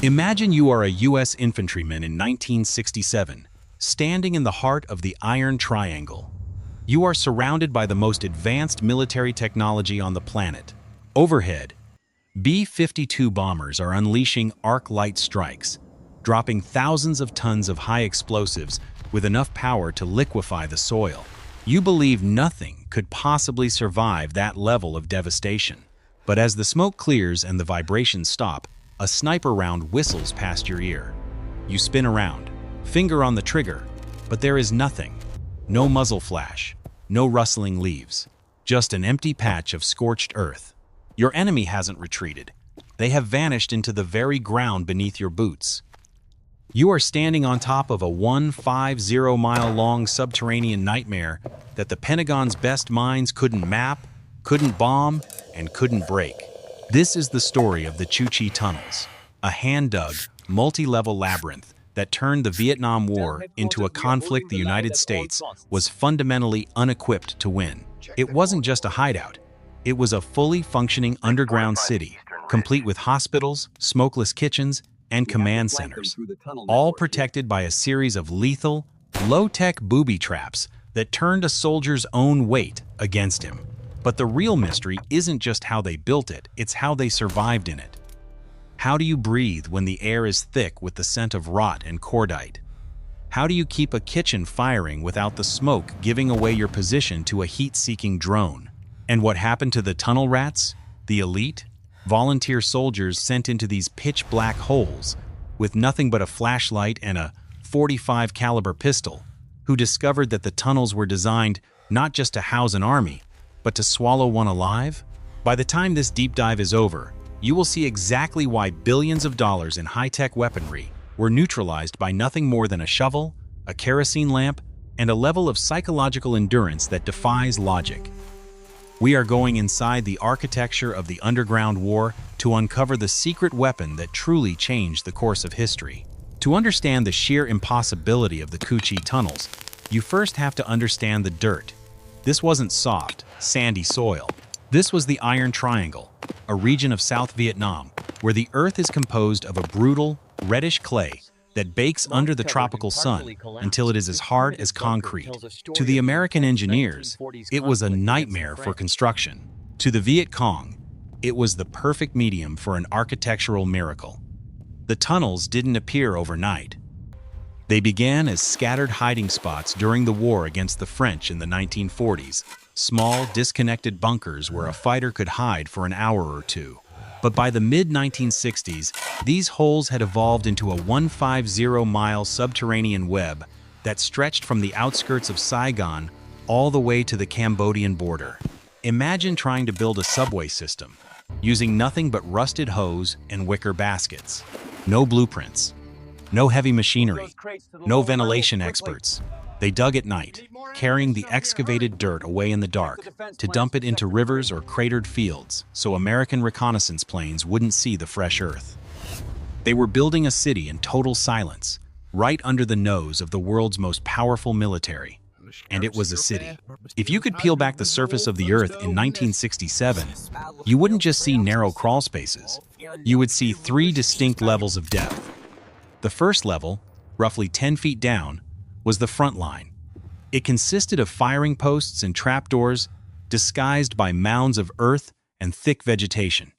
Imagine you are a U.S. infantryman in 1967, standing in the heart of the Iron Triangle. You are surrounded by the most advanced military technology on the planet. Overhead, B-52 bombers are unleashing arc-light strikes, dropping thousands of tons of high explosives with enough power to liquefy the soil. You believe nothing could possibly survive that level of devastation. But as the smoke clears and the vibrations stop, a sniper round whistles past your ear. You spin around, finger on the trigger, but there is nothing. No muzzle flash, no rustling leaves, just an empty patch of scorched earth. Your enemy hasn't retreated. They have vanished into the very ground beneath your boots. You are standing on top of a 150-mile-long subterranean nightmare that the Pentagon's best minds couldn't map, couldn't bomb, and couldn't break. This is the story of the Cu Chi Tunnels, a hand-dug, multi-level labyrinth that turned the Vietnam War into a conflict the United States was fundamentally unequipped to win. It wasn't just a hideout. It was a fully functioning underground city, complete with hospitals, smokeless kitchens, and command centers, all protected by a series of lethal, low-tech booby traps that turned a soldier's own weight against him. But the real mystery isn't just how they built it, it's how they survived in it. How do you breathe when the air is thick with the scent of rot and cordite? How do you keep a kitchen firing without the smoke giving away your position to a heat-seeking drone? And what happened to the tunnel rats, the elite, volunteer soldiers sent into these pitch-black holes with nothing but a flashlight and a .45 caliber pistol, who discovered that the tunnels were designed not just to house an army, but to swallow one alive? By the time this deep dive is over, you will see exactly why billions of dollars in high-tech weaponry were neutralized by nothing more than a shovel, a kerosene lamp, and a level of psychological endurance that defies logic. We are going inside the architecture of the underground war to uncover the secret weapon that truly changed the course of history. To understand the sheer impossibility of the Cu Chi tunnels, you first have to understand the dirt. This wasn't soft, sandy soil. This was the Iron Triangle, a region of South Vietnam where the earth is composed of a brutal, reddish clay that bakes under the tropical sun until it is as hard as concrete. To the American engineers, it was a nightmare for construction. To the Viet Cong, it was the perfect medium for an architectural miracle. The tunnels didn't appear overnight. They began as scattered hiding spots during the war against the French in the 1940s, small, disconnected bunkers where a fighter could hide for an hour or two. But by the mid-1960s, these holes had evolved into a 150-mile subterranean web that stretched from the outskirts of Saigon all the way to the Cambodian border. Imagine trying to build a subway system, using nothing but rusted hose and wicker baskets. No blueprints, no heavy machinery, no ventilation experts. They dug at night, carrying the excavated dirt away in the dark to dump it into rivers or cratered fields so American reconnaissance planes wouldn't see the fresh earth. They were building a city in total silence, right under the nose of the world's most powerful military. And it was a city. If you could peel back the surface of the earth in 1967, you wouldn't just see narrow crawl spaces. You would see three distinct levels of depth. The first level, roughly 10 feet down, was the front line. It consisted of firing posts and trapdoors disguised by mounds of earth and thick vegetation.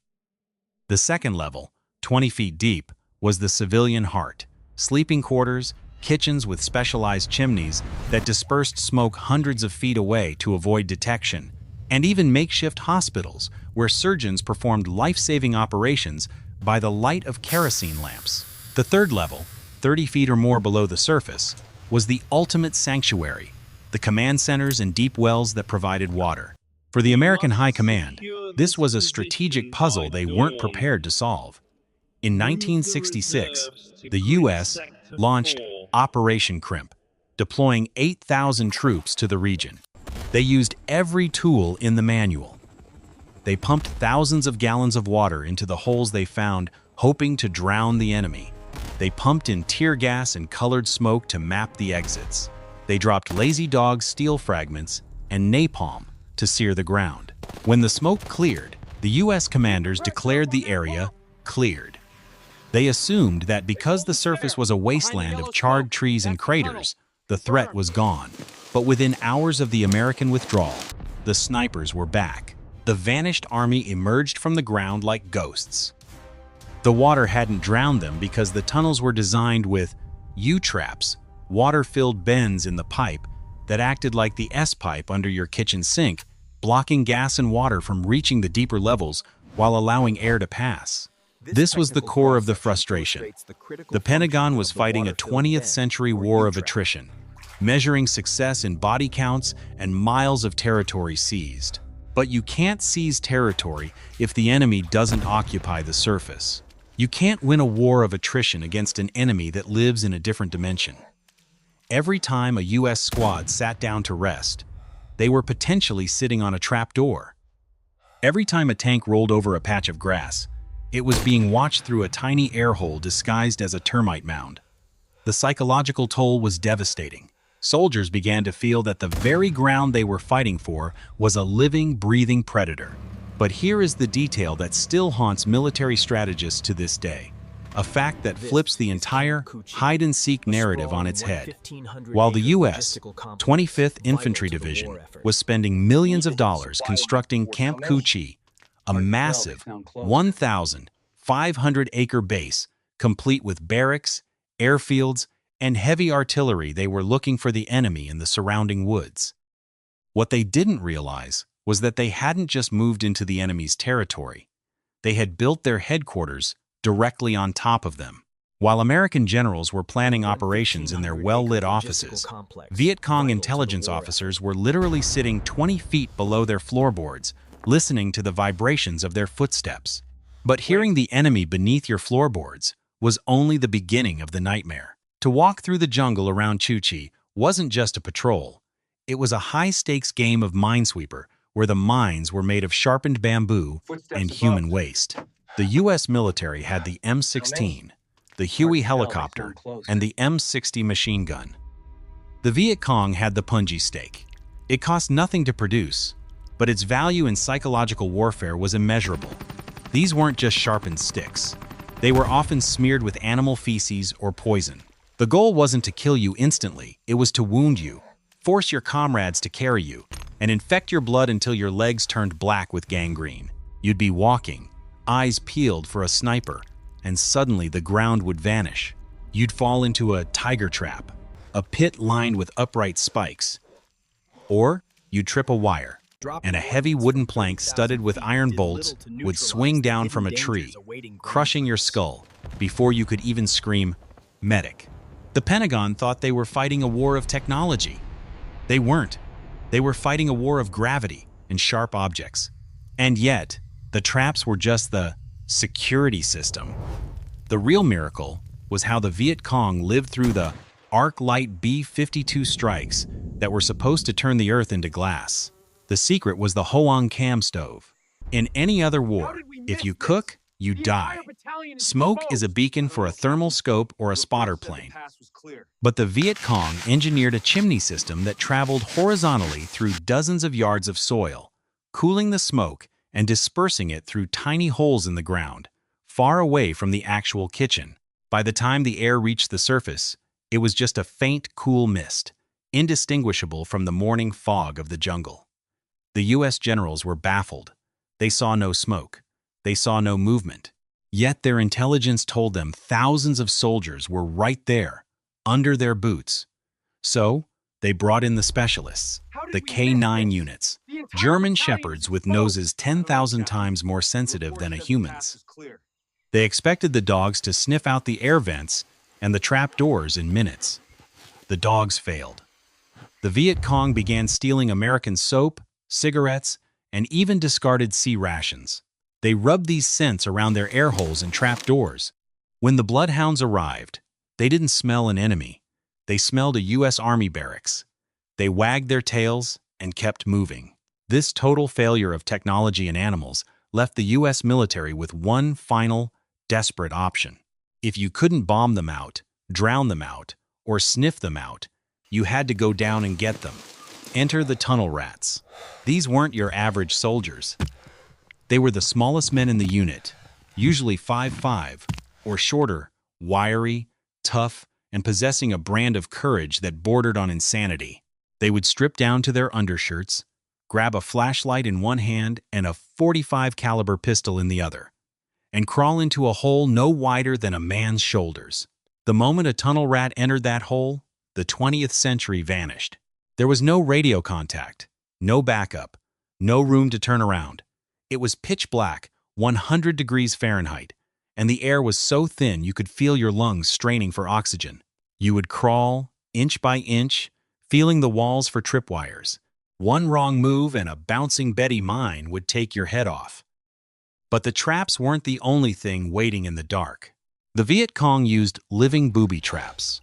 The second level, 20 feet deep, was the civilian heart, sleeping quarters, kitchens with specialized chimneys that dispersed smoke hundreds of feet away to avoid detection, and even makeshift hospitals where surgeons performed life-saving operations by the light of kerosene lamps. The third level, 30 feet or more below the surface, was the ultimate sanctuary, the command centers and deep wells that provided water. For the American High Command, this was a strategic puzzle they weren't prepared to solve. In 1966, the U.S. launched Operation Crimp, deploying 8,000 troops to the region. They used every tool in the manual. They pumped thousands of gallons of water into the holes they found, hoping to drown the enemy. They pumped in tear gas and colored smoke to map the exits. They dropped lazy dog steel fragments and napalm to sear the ground. When the smoke cleared, the U.S. commanders declared the area cleared. They assumed that because the surface was a wasteland of charred trees and craters, the threat was gone. But within hours of the American withdrawal, the snipers were back. The vanished army emerged from the ground like ghosts. The water hadn't drowned them because the tunnels were designed with U-traps, water-filled bends in the pipe that acted like the S-pipe under your kitchen sink, blocking gas and water from reaching the deeper levels while allowing air to pass. This was the core of the frustration. The Pentagon was fighting a 20th century war of attrition, measuring success in body counts and miles of territory seized. But you can't seize territory if the enemy doesn't occupy the surface. You can't win a war of attrition against an enemy that lives in a different dimension. Every time a U.S. squad sat down to rest, they were potentially sitting on a trapdoor. Every time a tank rolled over a patch of grass, it was being watched through a tiny air hole disguised as a termite mound. The psychological toll was devastating. Soldiers began to feel that the very ground they were fighting for was a living, breathing predator. But here is the detail that still haunts military strategists to this day, a fact that flips the entire hide-and-seek narrative on its head. While the U.S. 25th Infantry Division was spending millions of dollars constructing Camp Cu Chi, a massive 1,500-acre base complete with barracks, airfields, and heavy artillery, they were looking for the enemy in the surrounding woods. What they didn't realize was that they hadn't just moved into the enemy's territory. They had built their headquarters directly on top of them. While American generals were planning operations in their well-lit offices, Viet Cong intelligence officers were literally sitting 20 feet below their floorboards, listening to the vibrations of their footsteps. But hearing the enemy beneath your floorboards was only the beginning of the nightmare. To walk through the jungle around Cu Chi wasn't just a patrol. It was a high-stakes game of minesweeper where the mines were made of sharpened bamboo and human waste. The U.S. military had the M16, the Huey helicopter, and the M60 machine gun. The Viet Cong had the punji stake. It cost nothing to produce, but its value in psychological warfare was immeasurable. These weren't just sharpened sticks. They were often smeared with animal feces or poison. The goal wasn't to kill you instantly, it was to wound you, force your comrades to carry you, and infect your blood until your legs turned black with gangrene. You'd be walking, eyes peeled for a sniper, and suddenly the ground would vanish. You'd fall into a tiger trap, a pit lined with upright spikes. Or you'd trip a wire, and a heavy wooden plank studded with iron bolts would swing down from a tree, crushing your skull before you could even scream, "Medic." The Pentagon thought they were fighting a war of technology. They weren't. They were fighting a war of gravity and sharp objects. And yet, the traps were just the security system. The real miracle was how the Viet Cong lived through the arc-light B-52 strikes that were supposed to turn the earth into glass. The secret was the Hoang Cam stove. In any other war, if you cook, you die. Smoke is a beacon for a thermal scope or a spotter plane. But the Viet Cong engineered a chimney system that traveled horizontally through dozens of yards of soil, cooling the smoke and dispersing it through tiny holes in the ground, far away from the actual kitchen. By the time the air reached the surface, it was just a faint, cool mist, indistinguishable from the morning fog of the jungle. The U.S. generals were baffled. They saw no smoke. They saw no movement. Yet their intelligence told them thousands of soldiers were right there, under their boots. So, they brought in the specialists, the K9 units, German shepherds with noses 10,000 times more sensitive than a human's. They expected the dogs to sniff out the air vents and the trap doors in minutes. The dogs failed. The Viet Cong began stealing American soap, cigarettes, and even discarded sea rations. They rubbed these scents around their air holes and trap doors. When the bloodhounds arrived, they didn't smell an enemy. They smelled a U.S. Army barracks. They wagged their tails and kept moving. This total failure of technology and animals left the U.S. military with one final, desperate option. If you couldn't bomb them out, drown them out, or sniff them out, you had to go down and get them. Enter the tunnel rats. These weren't your average soldiers. They were the smallest men in the unit, usually 5'5", or shorter, wiry, tough, and possessing a brand of courage that bordered on insanity. They would strip down to their undershirts, grab a flashlight in one hand and a .45 caliber pistol in the other, and crawl into a hole no wider than a man's shoulders. The moment a tunnel rat entered that hole, the 20th century vanished. There was no radio contact, no backup, no room to turn around. It was pitch black, 100 degrees Fahrenheit, and the air was so thin you could feel your lungs straining for oxygen. You would crawl, inch by inch, feeling the walls for tripwires. One wrong move and a bouncing Betty mine would take your head off. But the traps weren't the only thing waiting in the dark. The Viet Cong used living booby traps.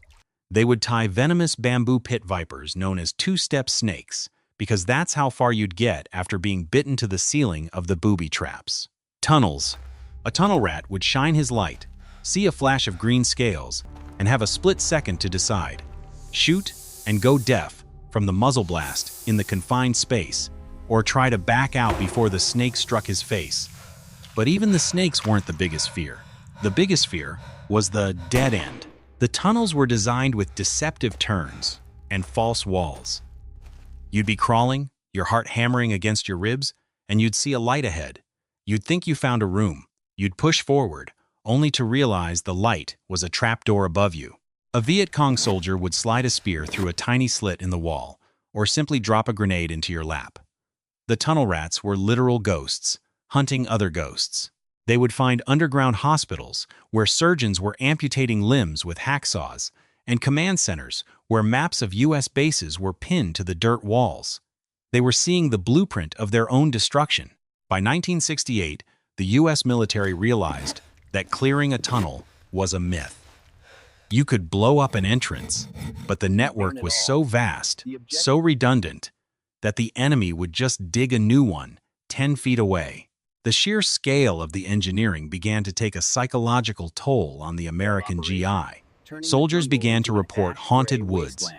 They would tie venomous bamboo pit vipers known as two-step snakes, because that's how far you'd get after being bitten to the ceiling of the booby traps. Tunnels. A tunnel rat would shine his light, see a flash of green scales, and have a split second to decide. Shoot and go deaf from the muzzle blast in the confined space, or try to back out before the snake struck his face. But even the snakes weren't the biggest fear. The biggest fear was the dead end. The tunnels were designed with deceptive turns and false walls. You'd be crawling, your heart hammering against your ribs, and you'd see a light ahead. You'd think you found a room. You'd push forward, only to realize the light was a trapdoor above you. A Viet Cong soldier would slide a spear through a tiny slit in the wall, or simply drop a grenade into your lap. The tunnel rats were literal ghosts, hunting other ghosts. They would find underground hospitals where surgeons were amputating limbs with hacksaws, and command centers where maps of U.S. bases were pinned to the dirt walls. They were seeing the blueprint of their own destruction. By 1968, the U.S. military realized that clearing a tunnel was a myth. You could blow up an entrance, but the network was so vast, so redundant, that the enemy would just dig a new one 10 feet away. The sheer scale of the engineering began to take a psychological toll on the American GI. Soldiers began to report haunted woods.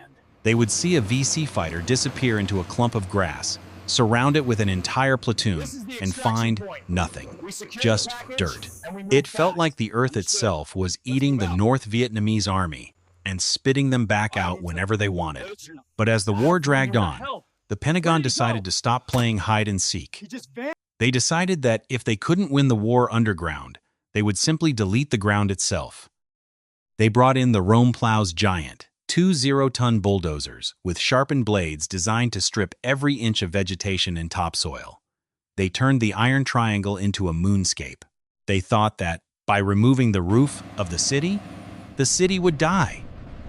They would see a VC fighter disappear into a clump of grass, surround it with an entire platoon, and find nothing, just dirt. It felt like the earth itself was eating the North Vietnamese army and spitting them back out whenever they wanted. But as the war dragged on, the Pentagon decided to stop playing hide and seek. They decided that if they couldn't win the war underground, they would simply delete the ground itself. They brought in the Rome Plows Giant, 2 0-ton bulldozers with sharpened blades designed to strip every inch of vegetation and topsoil. They turned the Iron Triangle into a moonscape. They thought that, by removing the roof of the city would die.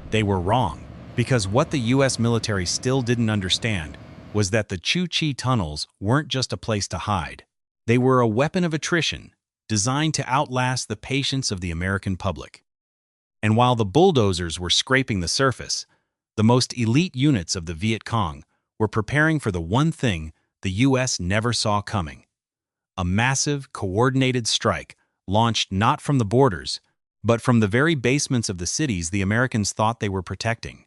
They were wrong, because what the U.S. military still didn't understand was that the Chu Chi tunnels weren't just a place to hide. They were a weapon of attrition, designed to outlast the patience of the American public. And while the bulldozers were scraping the surface, the most elite units of the Viet Cong were preparing for the one thing the U.S. never saw coming: a massive, coordinated strike launched not from the borders, but from the very basements of the cities the Americans thought they were protecting.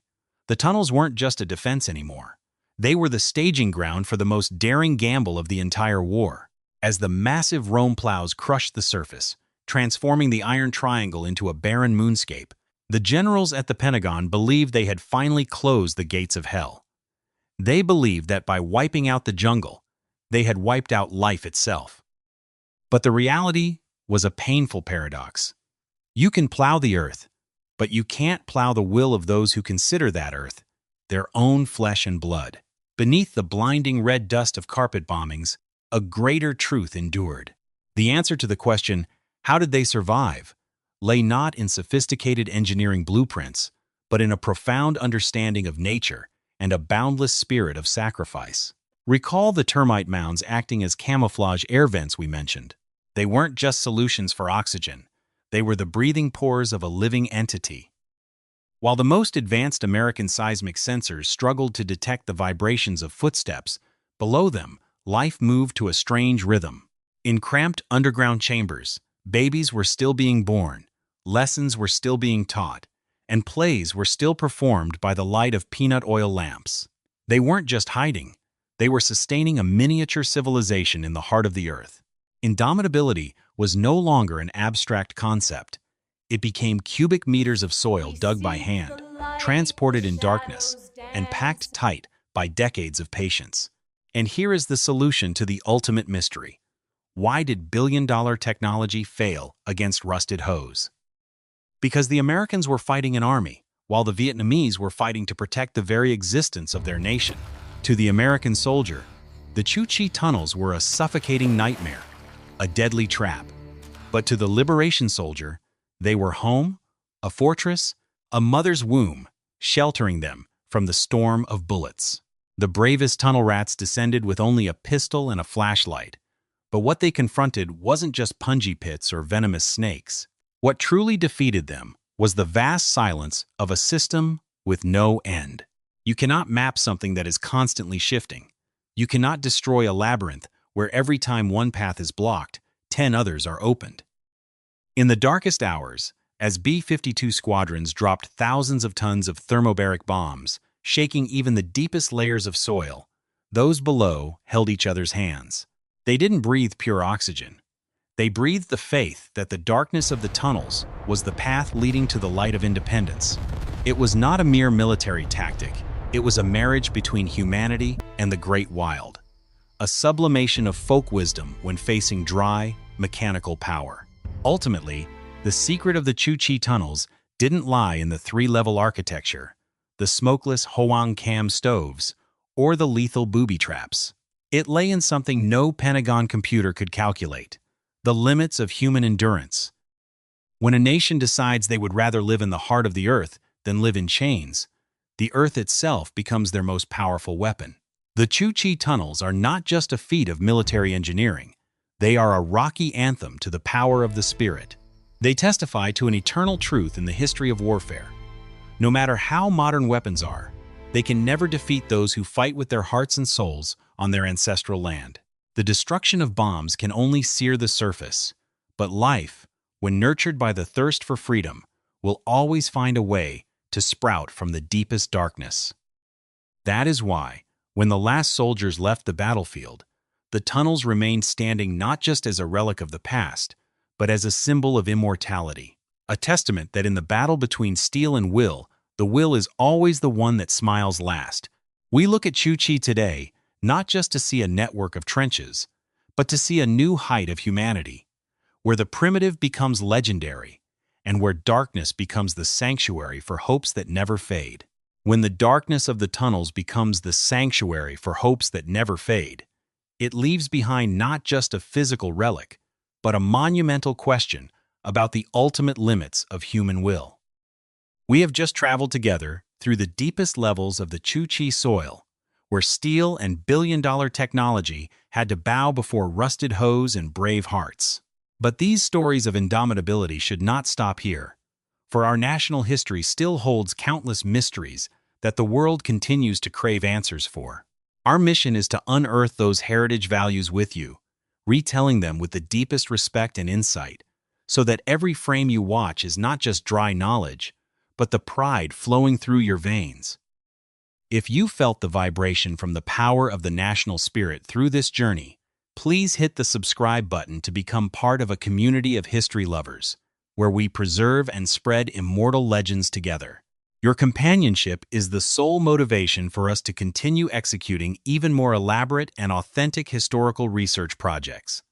The tunnels weren't just a defense anymore. They were the staging ground for the most daring gamble of the entire war. As the massive Rome plows crushed the surface, transforming the Iron Triangle into a barren moonscape, the generals at the Pentagon believed they had finally closed the gates of hell. They believed that by wiping out the jungle, they had wiped out life itself. But the reality was a painful paradox. You can plow the earth, but you can't plow the will of those who consider that earth their own flesh and blood. Beneath the blinding red dust of carpet bombings, a greater truth endured. The answer to the question, how did they survive, lay not in sophisticated engineering blueprints, but in a profound understanding of nature and a boundless spirit of sacrifice. Recall the termite mounds acting as camouflage air vents we mentioned. They weren't just solutions for oxygen. They were the breathing pores of a living entity. While the most advanced American seismic sensors struggled to detect the vibrations of footsteps, below them, life moved to a strange rhythm. In cramped underground chambers, babies were still being born, lessons were still being taught, and plays were still performed by the light of peanut oil lamps. They weren't just hiding. They were sustaining a miniature civilization in the heart of the earth. Indomitability was no longer an abstract concept. It became cubic meters of soil dug by hand, transported in darkness, and packed tight by decades of patience. And here is the solution to the ultimate mystery. Why did billion-dollar technology fail against rusted hose? Because the Americans were fighting an army, while the Vietnamese were fighting to protect the very existence of their nation. To the American soldier, the Chu Chi tunnels were a suffocating nightmare, a deadly trap. But to the liberation soldier, they were home, a fortress, a mother's womb, sheltering them from the storm of bullets. The bravest tunnel rats descended with only a pistol and a flashlight. But what they confronted wasn't just punji pits or venomous snakes. What truly defeated them was the vast silence of a system with no end. You cannot map something that is constantly shifting. You cannot destroy a labyrinth where every time one path is blocked, 10 others are opened. In the darkest hours, as B-52 squadrons dropped thousands of tons of thermobaric bombs, shaking even the deepest layers of soil, those below held each other's hands. They didn't breathe pure oxygen. They breathed the faith that the darkness of the tunnels was the path leading to the light of independence. It was not a mere military tactic. It was a marriage between humanity and the great wild. A sublimation of folk wisdom when facing dry, mechanical power. Ultimately, the secret of the Chu Chi tunnels didn't lie in the three-level architecture, the smokeless Hoang Cam stoves, or the lethal booby traps. It lay in something no Pentagon computer could calculate: the limits of human endurance. When a nation decides they would rather live in the heart of the earth than live in chains, the earth itself becomes their most powerful weapon. The Chu Chi tunnels are not just a feat of military engineering. They are a rocky anthem to the power of the spirit. They testify to an eternal truth in the history of warfare. No matter how modern weapons are, they can never defeat those who fight with their hearts and souls on their ancestral land. The destruction of bombs can only sear the surface, but life, when nurtured by the thirst for freedom, will always find a way to sprout from the deepest darkness. That is why, when the last soldiers left the battlefield, the tunnels remained standing not just as a relic of the past, but as a symbol of immortality, a testament that in the battle between steel and will, the will is always the one that smiles last. We look at Chu Chi today not just to see a network of trenches, but to see a new height of humanity, where the primitive becomes legendary, and where darkness becomes the sanctuary for hopes that never fade. When the darkness of the tunnels becomes the sanctuary for hopes that never fade, it leaves behind not just a physical relic, but a monumental question about the ultimate limits of human will. We have just traveled together through the deepest levels of the Chu Chi soil, where steel and billion-dollar technology had to bow before rusted hose and brave hearts. But these stories of indomitability should not stop here, for our national history still holds countless mysteries that the world continues to crave answers for. Our mission is to unearth those heritage values with you, retelling them with the deepest respect and insight, so that every frame you watch is not just dry knowledge, but the pride flowing through your veins. If you felt the vibration from the power of the national spirit through this journey, please hit the subscribe button to become part of a community of history lovers, where we preserve and spread immortal legends together. Your companionship is the sole motivation for us to continue executing even more elaborate and authentic historical research projects.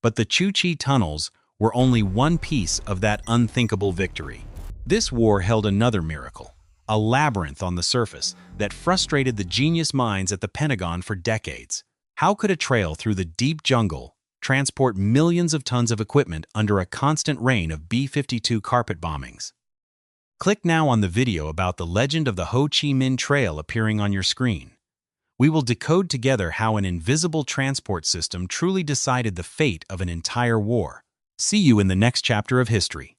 But the Chu Chi tunnels were only one piece of that unthinkable victory. This war held another miracle, a labyrinth on the surface that frustrated the genius minds at the Pentagon for decades. How could a trail through the deep jungle transport millions of tons of equipment under a constant rain of B-52 carpet bombings? Click now on the video about the legend of the Ho Chi Minh Trail appearing on your screen. We will decode together how an invisible transport system truly decided the fate of an entire war. See you in the next chapter of history.